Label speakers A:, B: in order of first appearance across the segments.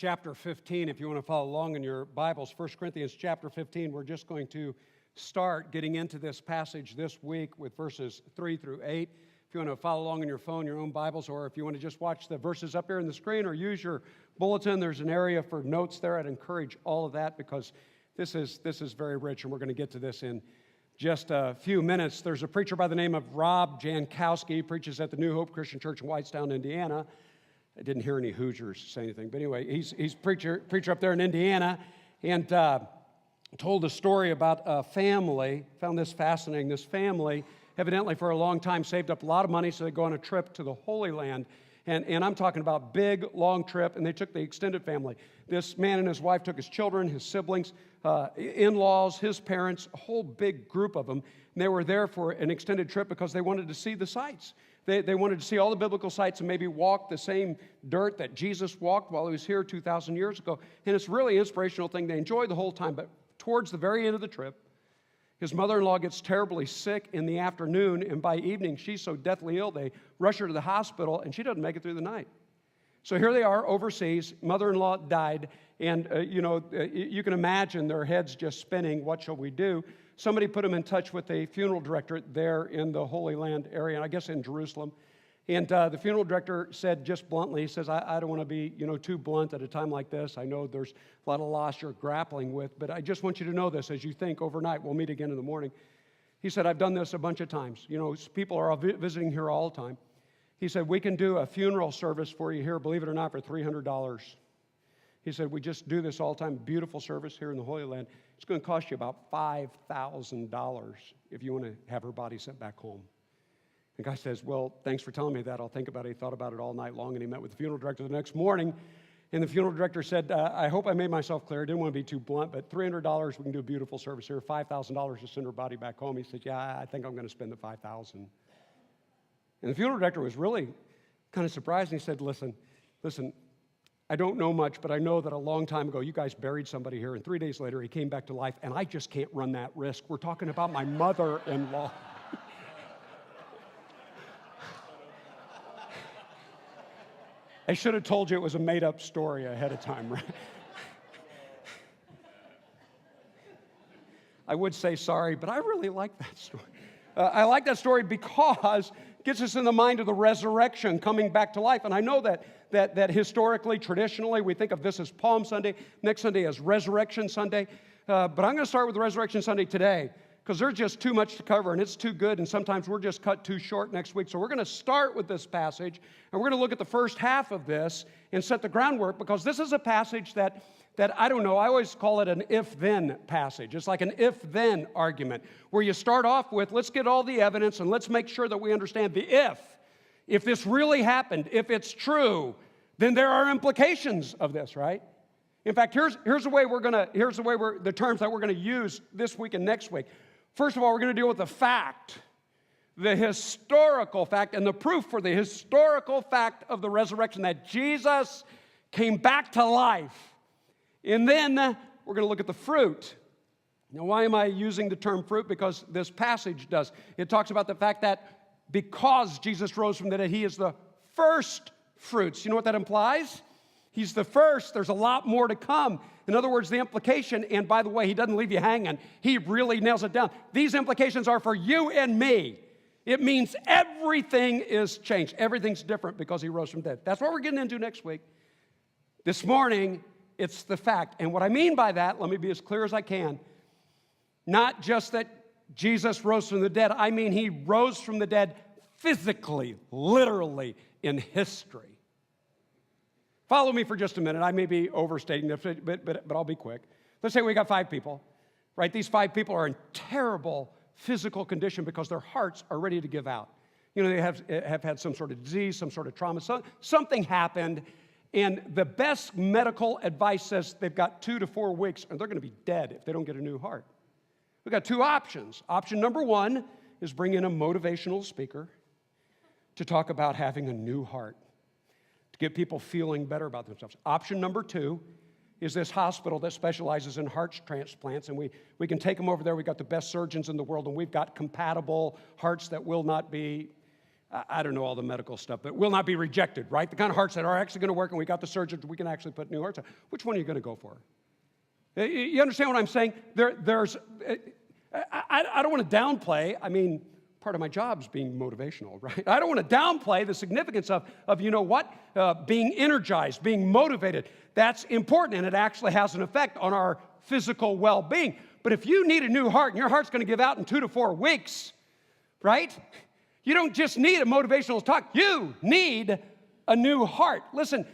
A: chapter 15, if you want to follow along in your Bibles. 1 Corinthians chapter 15, we're just going to start getting into this passage this week with verses 3 through 8. If you want to follow along on your phone, your own Bibles, or if you want to just watch the verses up here on the screen or use your bulletin, there's an area for notes there. I'd encourage all of that because this is very rich, and we're going to get to this in just a few minutes. There's a preacher by the name of Rob Jankowski. He preaches at the New Hope Christian Church in Whitestown, Indiana. I didn't hear any Hoosiers say anything, but anyway, he's preacher up there in Indiana, and told a story about a family. Found this fascinating. This family, evidently for a long time, saved up a lot of money so they go on a trip to the Holy Land. And I'm talking about big, long trip, and they took the extended family. This man and his wife took his children, his siblings, in-laws, his parents, a whole big group of them. And they were there for an extended trip because they wanted to see the sights. They wanted to see all the biblical sites and maybe walk the same dirt that Jesus walked while he was here 2,000 years ago. And it's really an inspirational thing. They enjoyed the whole time, but towards the very end of the trip, his mother-in-law gets terribly sick in the afternoon, and by evening, she's so deathly ill, they rush her to the hospital, and she doesn't make it through the night. So here they are overseas. Mother-in-law died, and you can imagine their heads just spinning. What shall we do? Somebody put them in touch with a funeral director there in the Holy Land area, and I guess in Jerusalem. And the funeral director said just bluntly, he says, I don't want to be too blunt at a time like this. I know there's a lot of loss you're grappling with, but I just want you to know this as you think overnight. We'll meet again in the morning. He said, I've done this a bunch of times. People are visiting here all the time. He said, we can do a funeral service for you here, believe it or not, for $300. He said, we just do this all the time, beautiful service here in the Holy Land. It's going to cost you about $5,000 if you want to have her body sent back home. The guy says, well, thanks for telling me that. I'll think about it. He thought about it all night long, and he met with the funeral director the next morning. And the funeral director said, I hope I made myself clear. I didn't want to be too blunt, but $300, we can do a beautiful service here. $5,000 to send her body back home. He said, yeah, I think I'm going to spend the $5,000. And the funeral director was really kind of surprised, and he said, listen, I don't know much, but I know that a long time ago you guys buried somebody here, and 3 days later he came back to life, and I just can't run that risk. We're talking about my mother-in-law. I should have told you it was a made-up story ahead of time, right? I would say sorry, but I really like that story. I like that story because it gets us in the mind of the resurrection, coming back to life. And I know that historically, traditionally, we think of this as Palm Sunday, next Sunday as Resurrection Sunday. But I'm going to start with Resurrection Sunday today because there's just too much to cover, and it's too good, and sometimes we're just cut too short next week. So we're going to start with this passage, and we're going to look at the first half of this and set the groundwork, because this is a passage that I don't know, I always call it an if-then passage. It's like an if-then argument, where you start off with, let's get all the evidence, and let's make sure that we understand the if. If this really happened, if it's true, then there are implications of this, right? In fact, here's the terms that we're going to use this week and next week. First of all, we're going to deal with the fact, the historical fact, and the proof for the historical fact of the resurrection, that Jesus came back to life. And then we're going to look at the fruit. Now, why am I using the term fruit? Because this passage does. It talks about the fact that because Jesus rose from the dead, he is the first fruits. You know what that implies? He's the first. There's a lot more to come. In other words, the implication, and by the way, he doesn't leave you hanging. He really nails it down. These implications are for you and me. It means everything is changed. Everything's different because he rose from the dead. That's what we're getting into next week. This morning, it's the fact. And what I mean by that, let me be as clear as I can, not just that Jesus rose from the dead. I mean he rose from the dead physically, literally, in history. Follow me for just a minute. I may be overstating this, but I'll be quick. Let's say we got 5 people, right? These 5 people are in terrible physical condition because their hearts are ready to give out. They have had some sort of disease, some sort of trauma. Something happened, and the best medical advice says they've got 2 to 4 weeks, and they're going to be dead if they don't get a new heart. We've got 2 options. Option number 1 is bring in a motivational speaker to talk about having a new heart, to get people feeling better about themselves. Option number 2 is this hospital that specializes in heart transplants, and we can take them over there. We've got the best surgeons in the world, and we've got compatible hearts that will not be I don't know all the medical stuff, but will not be rejected, right? The kind of hearts that are actually going to work, and we got the surgeons, we can actually put new hearts on. Which one are you going to go for? You understand what I'm saying? I don't want to downplay. I mean, part of my job is being motivational, right? I don't want to downplay the significance of you know what? Being energized, being motivated. That's important, and it actually has an effect on our physical well-being. But if you need a new heart, and your heart's going to give out in 2 to 4 weeks, right? You don't just need a motivational talk. You need a new heart. Listen,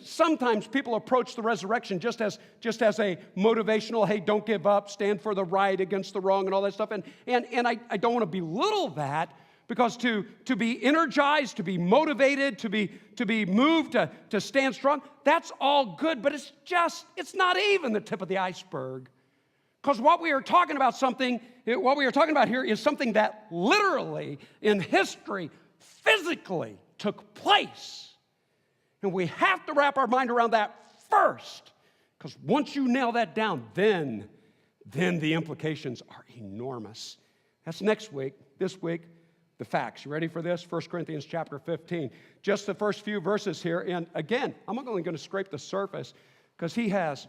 A: sometimes people approach the resurrection just as a motivational, hey, don't give up, stand for the right against the wrong and all that stuff. And I don't want to belittle that, because to be energized, to be motivated, to be moved, to stand strong, that's all good, but it's not even the tip of the iceberg. Because what we are talking about here is something that literally in history physically took place. And we have to wrap our mind around that first, because once you nail that down, then the implications are enormous. That's next week. This week, the facts. You ready for this? 1 Corinthians chapter 15. Just the first few verses here. And again, I'm only going to scrape the surface, because he has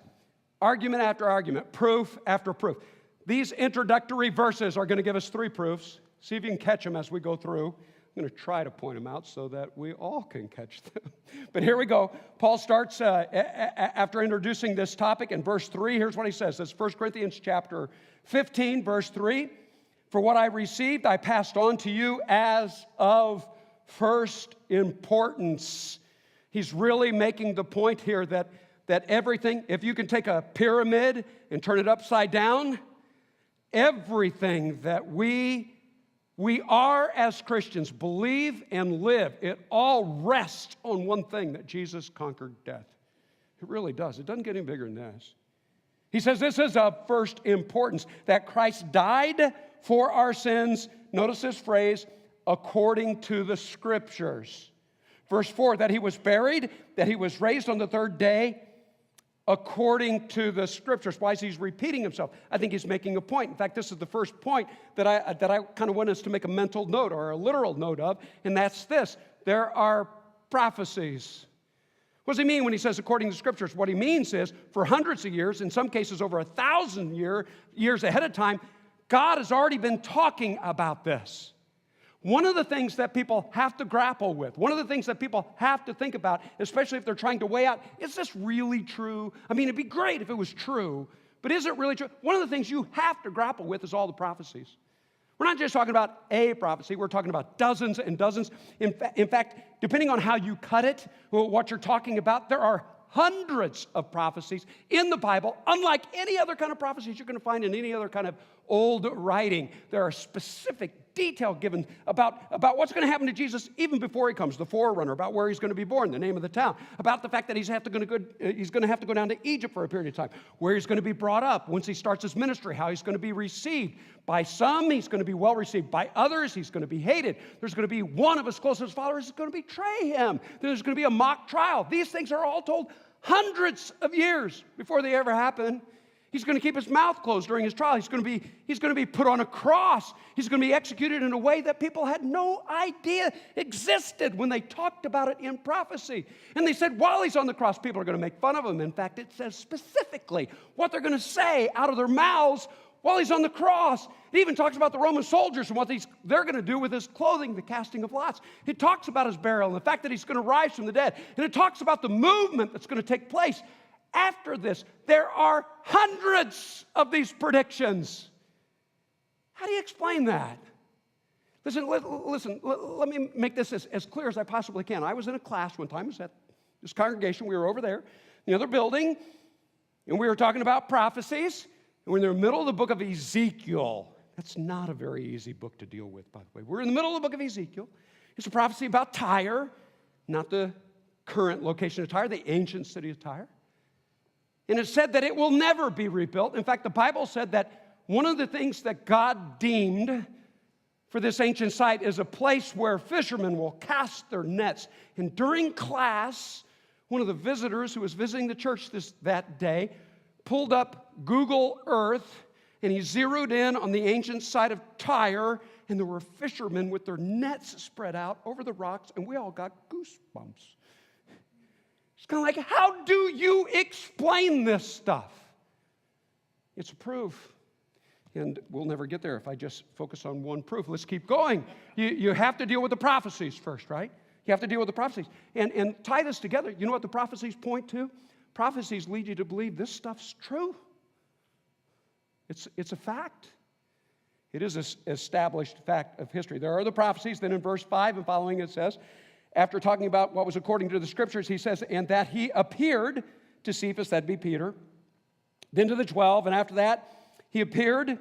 A: argument after argument, proof after proof. These introductory verses are going to give us 3 proofs. See if you can catch them as we go through. I'm going to try to point them out so that we all can catch them. But here we go. Paul starts after introducing this topic in verse 3. Here's what he says. This is 1 Corinthians chapter 15, verse 3. For what I received, I passed on to you as of first importance. He's really making the point here that everything, if you can take a pyramid and turn it upside down, everything that we are as Christians, believe and live, it all rests on one thing, that Jesus conquered death. It really does. It doesn't get any bigger than this. He says this is of first importance, that Christ died for our sins, notice this phrase, according to the Scriptures. Verse 4, that he was buried, that he was raised on the 3rd day, according to the Scriptures. Why is he repeating himself? I think he's making a point. In fact, this is the first point that I kind of want us to make a mental note or a literal note of, and that's this. There are prophecies. What does he mean when he says according to the Scriptures? What he means is for hundreds of years, in some cases over 1,000 years ahead of time, God has already been talking about this. One of the things that people have to grapple with, one of the things that people have to think about, especially if they're trying to weigh out, is this really true? I mean, it'd be great if it was true, but is it really true? One of the things you have to grapple with is all the prophecies. We're not just talking about a prophecy, we're talking about dozens and dozens. In fact, depending on how you cut it, what you're talking about, there are hundreds of prophecies in the Bible, unlike any other kind of prophecies you're going to find in any other kind of old writing. There are specific detail given about what's going to happen to Jesus even before he comes, the forerunner, about where he's going to be born, the name of the town, about the fact that he's going to have to go down to Egypt for a period of time, where he's going to be brought up once he starts his ministry, how he's going to be received. By some, he's going to be well received. By others, he's going to be hated. There's going to be one of his closest followers who's going to betray him. There's going to be a mock trial. These things are all told hundreds of years before they ever happen. He's going to keep his mouth closed during his trial. He's going to be put on a cross. He's going to be executed in a way that people had no idea existed when they talked about it in prophecy. And they said while he's on the cross, people are going to make fun of him. In fact, it says specifically what they're going to say out of their mouths while he's on the cross. It even talks about the Roman soldiers and what they're going to do with his clothing, the casting of lots. It talks about his burial and the fact that he's going to rise from the dead. And it talks about the movement that's going to take place after this. There are hundreds of these predictions. How do you explain that? Listen, let me make this as clear as I possibly can. I was in a class one time. I was at this congregation. We were over there in the other building, and we were talking about prophecies. And we're in the middle of the book of Ezekiel. That's not a very easy book to deal with, by the way. We're in the middle of the book of Ezekiel. It's a prophecy about Tyre, not the current location of Tyre, the ancient city of Tyre. And it said that it will never be rebuilt. In fact, the Bible said that one of the things that God deemed for this ancient site is a place where fishermen will cast their nets. And during class, one of the visitors who was visiting the church that day pulled up Google Earth And he zeroed in on the ancient site of Tyre, and there were fishermen with their nets spread out over the rocks, and we all got goosebumps. It's kind of like, how do you explain this stuff? It's a proof. And we'll never get there if I just focus on one proof. Let's keep going. You have to deal with the prophecies first, right? You have to deal with the prophecies. And tie this together. You know what the prophecies point to? Prophecies lead you to believe this stuff's true. It's a fact. It is an established fact of history. There are other prophecies. Then in verse 5 and following it says, after talking about what was according to the Scriptures, he says, and that he appeared to Cephas, that'd be Peter, then to the 12, and after that, he appeared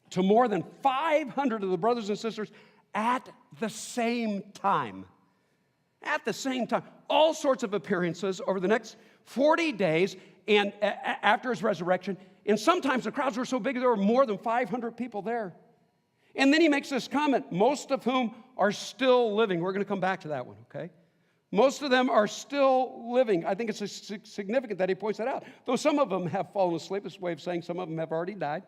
A: to more than 500 of the brothers and sisters at the same time. At the same time. All sorts of appearances over the next 40 days and after his resurrection. And sometimes the crowds were so big there were more than 500 people there. And then he makes this comment, most of whom are still living. We're going to come back to that one, okay? Most of them are still living. I think it's significant that he points that out. Though some of them have fallen asleep. It's a way of saying some of them have already died.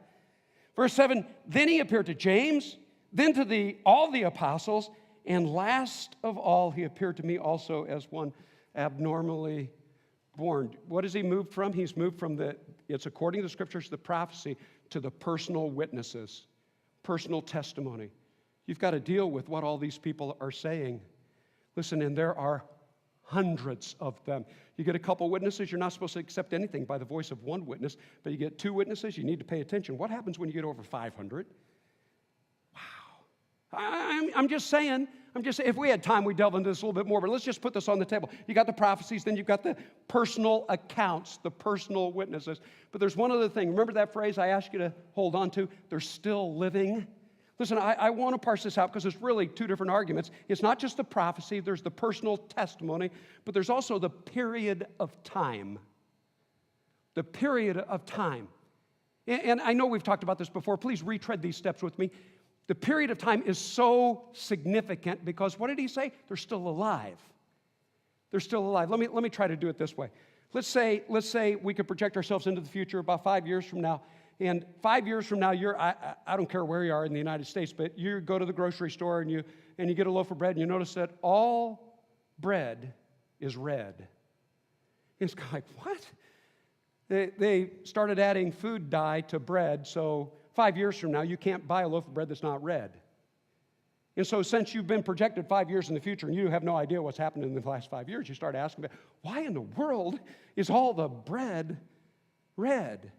A: Verse 7, then he appeared to James, then to all the apostles, and last of all, he appeared to me also as one abnormally born. What has he moved from? He's moved from it's according to the Scriptures, the prophecy, to the personal witnesses, personal testimony. You've got to deal with what all these people are saying. Listen, and there are hundreds of them. You get a couple witnesses, you're not supposed to accept anything by the voice of one witness, but you get two witnesses, you need to pay attention. What happens when you get over 500? Wow. I'm just saying, if we had time, we'd delve into this a little bit more, but let's just put this on the table. You got the prophecies, then you've got the personal accounts, the personal witnesses. But there's one other thing. Remember that phrase I asked you to hold on to? They're still living. Listen, I want to parse this out because there's really two different arguments. It's not just the prophecy, there's the personal testimony, but there's also the period of time. The period of time. And I know we've talked about this before. Please retread these steps with me. The period of time is so significant because what did he say? They're still alive. They're still alive. Let me try to do it this way. Let's say we could project ourselves into the future about 5 years from now. And 5 years from now, I don't care where you are in the United States, but you go to the grocery store and you get a loaf of bread and you notice that all bread is red. And it's kind of like, what? They started adding food dye to bread, so 5 years from now, you can't buy a loaf of bread that's not red. And so since you've been projected 5 years in the future and you have no idea what's happened in the last 5 years, you start asking, why in the world is all the bread red?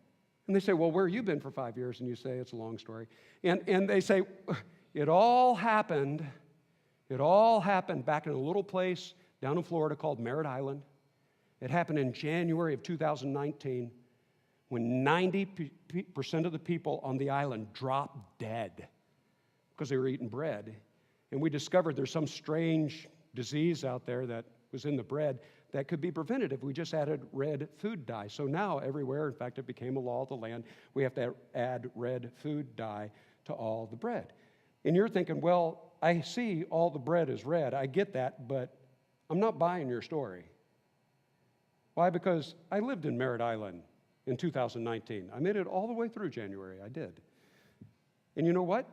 A: And they say, well, where have you been for 5 years? And you say, it's a long story. And they say, it all happened back in a little place down in Florida called Merritt Island. It happened in January of 2019 when 90% of the people on the island dropped dead because they were eating bread. And we discovered there's some strange disease out there that was in the bread that could be prevented if we just added red food dye. So now everywhere, in fact, it became a law of the land, we have to add red food dye to all the bread. And you're thinking, well, I see all the bread is red. I get that, but I'm not buying your story. Why? Because I lived in Merritt Island in 2019. I made it all the way through January. I did. And you know what?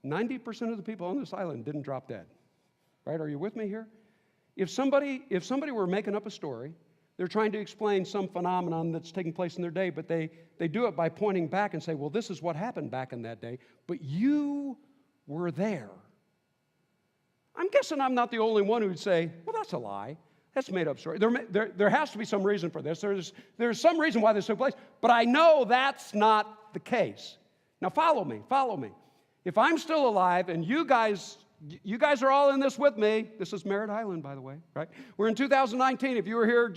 A: 90% of the people on this island didn't drop dead. Right? Are you with me here? If somebody were making up a story, they're trying to explain some phenomenon that's taking place in their day, but they do it by pointing back and say, well, this is what happened back in that day, but you were there. I'm guessing I'm not the only one who'd say, well, that's a lie. That's a made-up story. There has to be some reason for this. There's some reason why this took place, but I know that's not the case. Now follow me. If I'm still alive and you guys are all in this with me. This is Merritt Island, by the way, right? We're in 2019. If you were here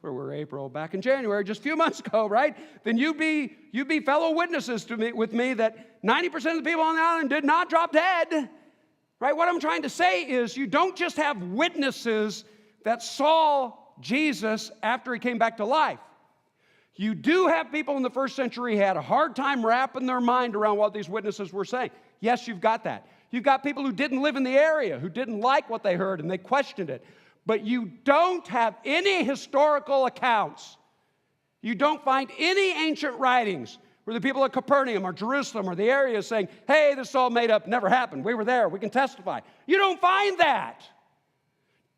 A: we're April, back in January, just a few months ago, right? Then you'd be fellow witnesses with me that 90% of the people on the island did not drop dead, right? What I'm trying to say is you don't just have witnesses that saw Jesus after he came back to life. You do have people in the first century who had a hard time wrapping their mind around what these witnesses were saying. Yes, you've got that. You've got people who didn't live in the area, who didn't like what they heard, and they questioned it. But you don't have any historical accounts. You don't find any ancient writings Were the people at Capernaum or Jerusalem or the area saying, hey, this is all made up, never happened. We were there, we can testify. You don't find that.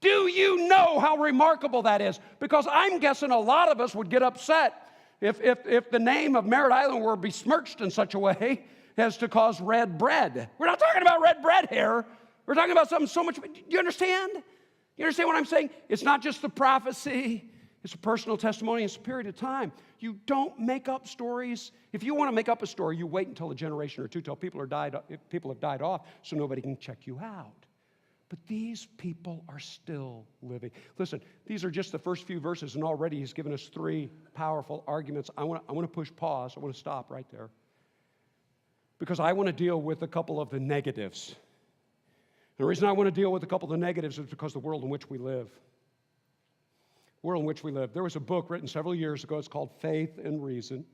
A: Do you know how remarkable that is? Because I'm guessing a lot of us would get upset if the name of Merritt Island were besmirched in such a way as to cause red bread. We're not talking about red bread here. We're talking about something so much. Do you understand? You understand what I'm saying? It's not just the prophecy. It's a personal testimony. It's a period of time. You don't make up stories. If you want to make up a story, you wait until a generation or two, till people have died off, so nobody can check you out. But these people are still living. Listen, these are just the first few verses, and already he's given us three powerful arguments. I want to push pause. I want to stop right there, because I want to deal with a couple of the negatives. The reason I want to deal with a couple of the negatives is because of the world in which we live. World in which we live. There was a book written several years ago. It's called Faith and Reason.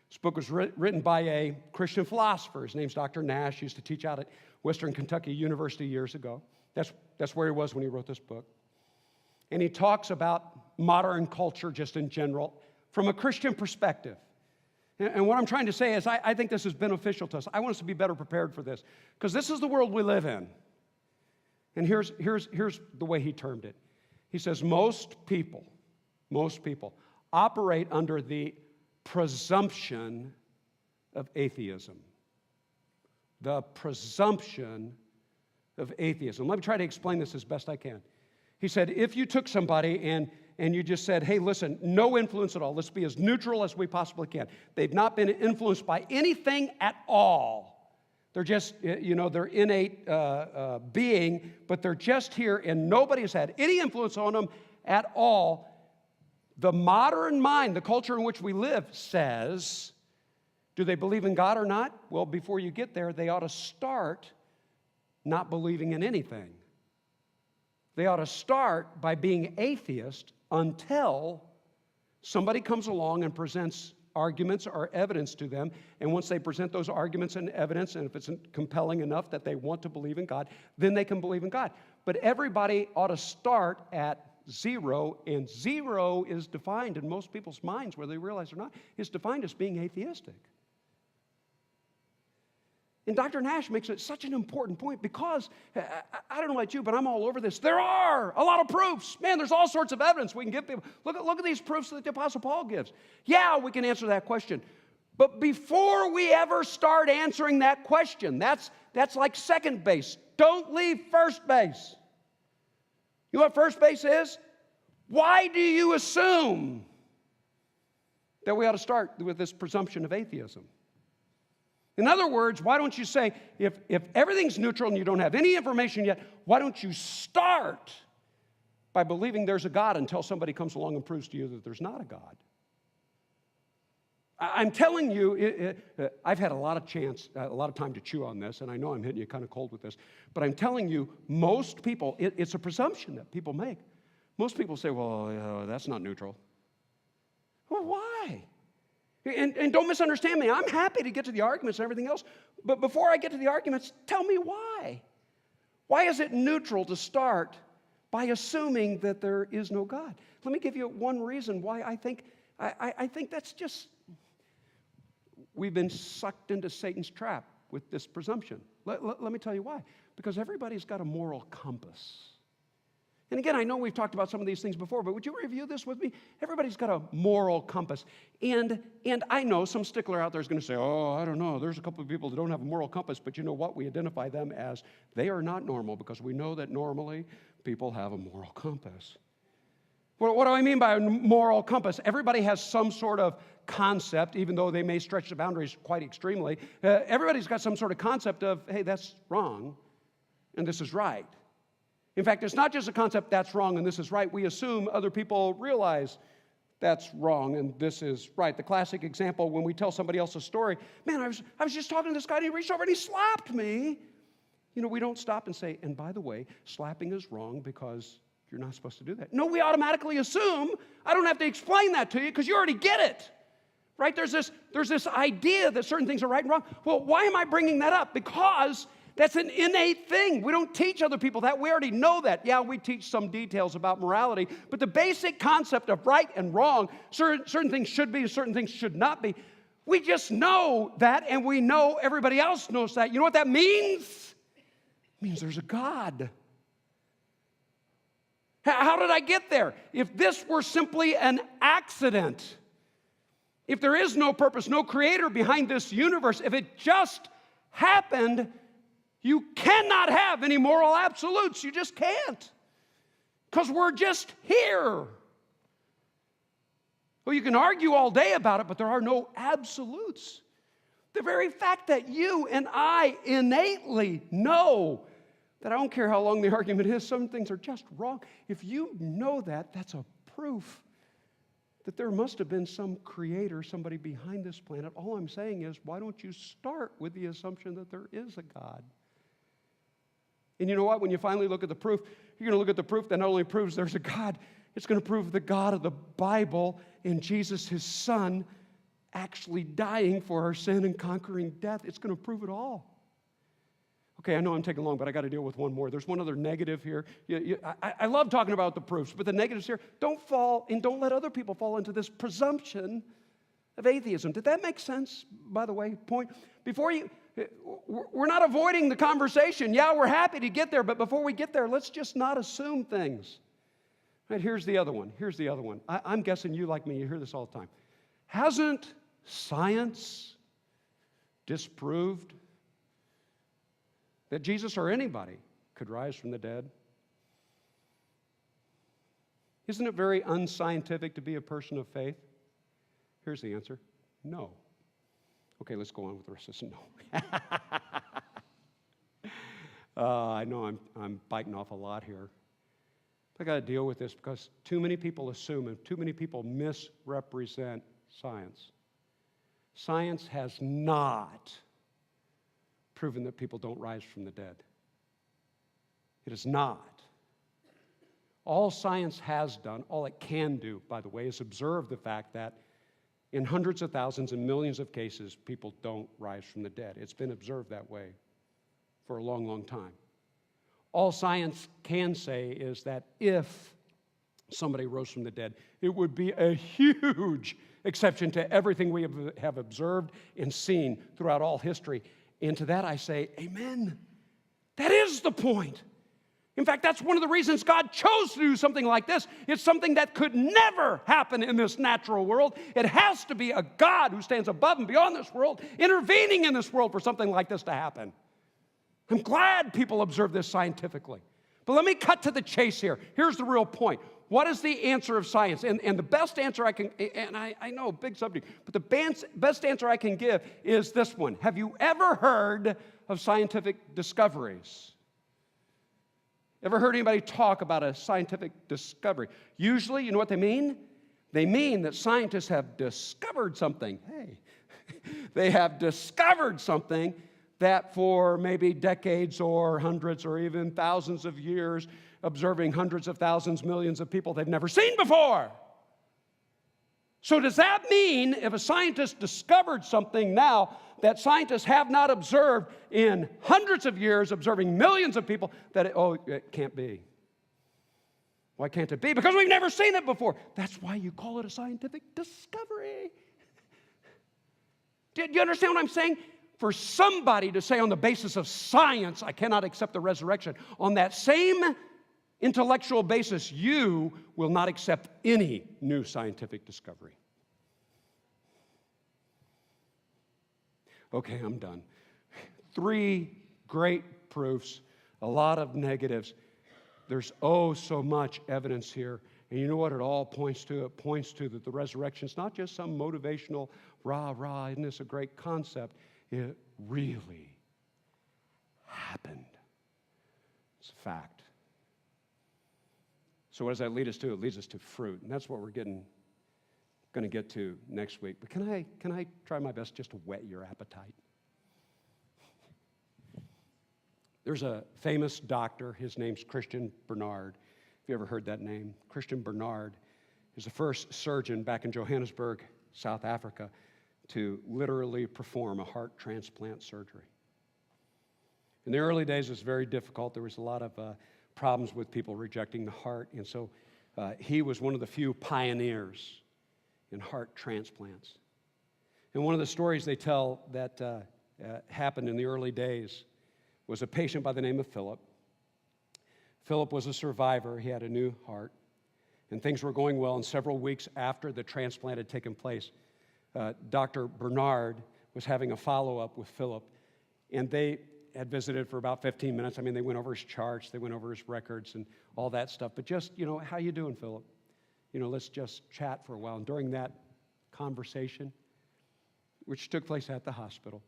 A: This book was written by a Christian philosopher. His name's Dr. Nash. He used to teach out at Western Kentucky University years ago. That's where he was when he wrote this book. And he talks about modern culture just in general from a Christian perspective. And what I'm trying to say is I think this is beneficial to us. I want us to be better prepared for this, because this is the world we live in. And here's the way he termed it. He says most people operate under the presumption of atheism. The presumption of atheism. Let me try to explain this as best I can. He said, if you took somebody and you just said, hey, listen, no influence at all. Let's be as neutral as we possibly can. They've not been influenced by anything at all. They're just, their innate being, but they're just here and nobody has had any influence on them at all. The modern mind, the culture in which we live, says, do they believe in God or not? Well, before you get there, they ought to start not believing in anything. They ought to start by being atheist until somebody comes along and presents arguments or evidence to them. And once they present those arguments and evidence, and if it's compelling enough that they want to believe in God, then they can believe in God. But everybody ought to start at zero, and zero is defined in most people's minds, whether they realize it or not, is defined as being atheistic. And Dr. Nash makes it such an important point because, I don't know about you, but I'm all over this. There are a lot of proofs. Man, there's all sorts of evidence we can give people. Look at these proofs that the Apostle Paul gives. Yeah, we can answer that question. But before we ever start answering that question, that's like second base. Don't leave first base. You know what first base is? Why do you assume that we ought to start with this presumption of atheism? In other words, why don't you say, if everything's neutral and you don't have any information yet, why don't you start by believing there's a God until somebody comes along and proves to you that there's not a God? I'm telling you, I've had a lot of time to chew on this, and I know I'm hitting you kind of cold with this, but I'm telling you, most people, it's a presumption that people make. Most people say, well, that's not neutral. Well, why? And don't misunderstand me. I'm happy to get to the arguments and everything else. But before I get to the arguments, tell me why. Why is it neutral to start by assuming that there is no God? Let me give you one reason why I think that's just, we've been sucked into Satan's trap with this presumption. Let me tell you why. Because everybody's got a moral compass. And again, I know we've talked about some of these things before, but would you review this with me? Everybody's got a moral compass. And I know some stickler out there is going to say, oh, I don't know. There's a couple of people that don't have a moral compass, but you know what? We identify them as they are not normal because we know that normally people have a moral compass. What do I mean by a moral compass? Everybody has some sort of concept, even though they may stretch the boundaries quite extremely. Everybody's got some sort of concept of, hey, that's wrong, and this is right. In fact, it's not just a concept that's wrong and this is right. We assume other people realize that's wrong and this is right. The classic example when we tell somebody else a story, man, I was just talking to this guy and he reached over and he slapped me. You know, we don't stop and say, and by the way, slapping is wrong because you're not supposed to do that. No, we automatically assume, I don't have to explain that to you because you already get it. Right? There's this idea that certain things are right and wrong. Well, why am I bringing that up? Because that's an innate thing. We don't teach other people that. We already know that. Yeah, we teach some details about morality, but the basic concept of right and wrong, certain things should be and certain things should not be. We just know that, and we know everybody else knows that. You know what that means? It means there's a God. How did I get there? If this were simply an accident, if there is no purpose, no creator behind this universe, if it just happened, you cannot have any moral absolutes. You just can't. Because we're just here. Well, you can argue all day about it, but there are no absolutes. The very fact that you and I innately know that I don't care how long the argument is, some things are just wrong. If you know that, that's a proof that there must have been some creator, somebody behind this planet. All I'm saying is, why don't you start with the assumption that there is a God? And you know what? When you finally look at the proof, you're going to look at the proof that not only proves there's a God, it's going to prove the God of the Bible and Jesus, his son, actually dying for our sin and conquering death. It's going to prove it all. Okay, I know I'm taking long, but I got to deal with one more. There's one other negative here. I love talking about the proofs, but the negatives here, don't let other people fall into this presumption of atheism. Did that make sense, by the way? Point. We're not avoiding the conversation. Yeah, we're happy to get there, but before we get there, let's just not assume things. Right, here's the other one. I'm guessing you, like me, you hear this all the time. Hasn't science disproved that Jesus or anybody could rise from the dead? Isn't it very unscientific to be a person of faith? Here's the answer. No. Okay, let's go on with the rest of this. No. I know I'm biting off a lot here. I got to deal with this because too many people assume and too many people misrepresent science. Science has not proven that people don't rise from the dead. It is not. All science has done, all it can do, by the way, is observe the fact that in hundreds of thousands and millions of cases, people don't rise from the dead. It's been observed that way for a long, long time. All science can say is that if somebody rose from the dead, it would be a huge exception to everything we have observed and seen throughout all history. And to that I say, amen. That is the point. In fact, that's one of the reasons God chose to do something like this. It's something that could never happen in this natural world. It has to be a God who stands above and beyond this world, intervening in this world for something like this to happen. I'm glad people observe this scientifically. But let me cut to the chase here. Here's the real point. What is the answer of science? And the best answer I can, and I know, big subject, but the best answer I can give is this one. Have you ever heard of scientific discoveries? Ever heard anybody talk about a scientific discovery? Usually, you know what they mean? They mean that scientists have discovered something. Hey, they have discovered something that for maybe decades or hundreds or even thousands of years, observing hundreds of thousands, millions of people they've never seen before. So does that mean if a scientist discovered something now that scientists have not observed in hundreds of years, observing millions of people, that it can't be? Why can't it be? Because we've never seen it before. That's why you call it a scientific discovery. Do you understand what I'm saying? For somebody to say on the basis of science, I cannot accept the resurrection, on that same intellectual basis, you will not accept any new scientific discovery. Okay, I'm done. 3 great proofs, a lot of negatives. There's so much evidence here. And you know what it all points to? It points to that the resurrection is not just some motivational, rah, isn't this a great concept? It really happened. It's a fact. So what does that lead us to? It leads us to fruit, and that's what we're going to get to next week. But can I try my best just to whet your appetite? There's a famous doctor. His name's Christian Barnard. Have you ever heard that name? Christian Barnard is the first surgeon back in Johannesburg, South Africa, to literally perform a heart transplant surgery. In the early days, it was very difficult. There was a lot of problems with people rejecting the heart, and so he was one of the few pioneers in heart transplants. And one of the stories they tell that happened in the early days was a patient by the name of Philip. Philip was a survivor. He had a new heart, and things were going well. And several weeks after the transplant had taken place, Dr. Bernard was having a follow-up with Philip, and they had visited for about 15 minutes. I mean, they went over his charts, they went over his records and all that stuff. But just, how you doing, Philip? Let's just chat for a while. And during that conversation, which took place at the hospital,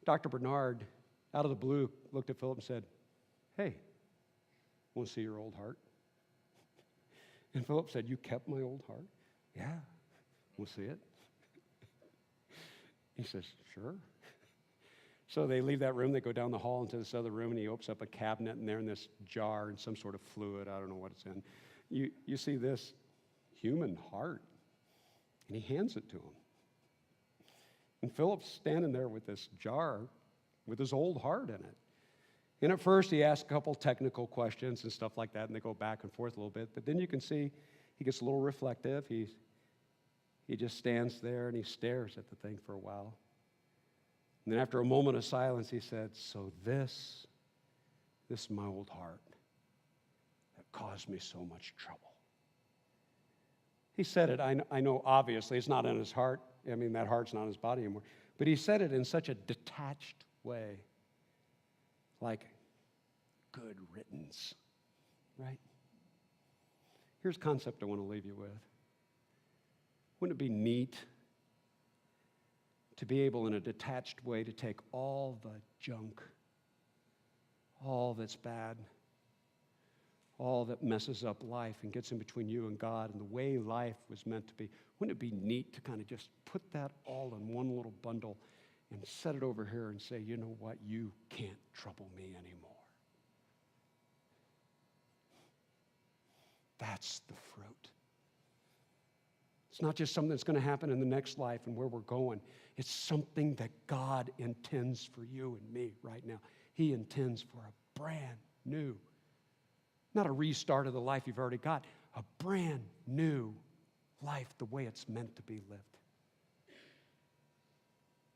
A: Dr. Bernard, out of the blue, looked at Philip and said, "Hey, want to see your old heart?" And Philip said, "You kept my old heart?" "Yeah, we'll see it." He says, "Sure." So they leave that room, they go down the hall into this other room, and he opens up a cabinet, and there in this jar and some sort of fluid, I don't know what it's in, you see this human heart, and he hands it to him. And Philip's standing there with this jar with his old heart in it. And at first, he asks a couple technical questions and stuff like that, and they go back and forth a little bit. But then you can see he gets a little reflective. He just stands there, and he stares at the thing for a while. And then after a moment of silence, he said, "So this is my old heart that caused me so much trouble." He said it, I know obviously it's not in his heart. I mean, that heart's not in his body anymore. But he said it in such a detached way, like good riddance, right? Here's a concept I want to leave you with. Wouldn't it be neat to be able in a detached way to take all the junk, all that's bad, all that messes up life and gets in between you and God and the way life was meant to be? Wouldn't it be neat to kind of just put that all in one little bundle and set it over here and say, "You know what? You can't trouble me anymore." That's the fruit. It's not just something that's going to happen in the next life and where we're going. It's something that God intends for you and me right now. He intends for a brand new, not a restart of the life you've already got, a brand new life the way it's meant to be lived.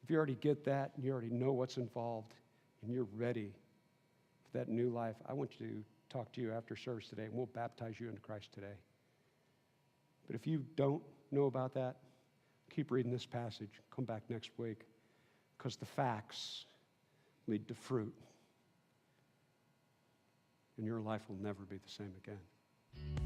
A: If you already get that and you already know what's involved and you're ready for that new life, I want to talk to you after service today, and we'll baptize you into Christ today. But if you don't know about that, keep reading this passage. Come back next week, because the facts lead to fruit, and your life will never be the same again.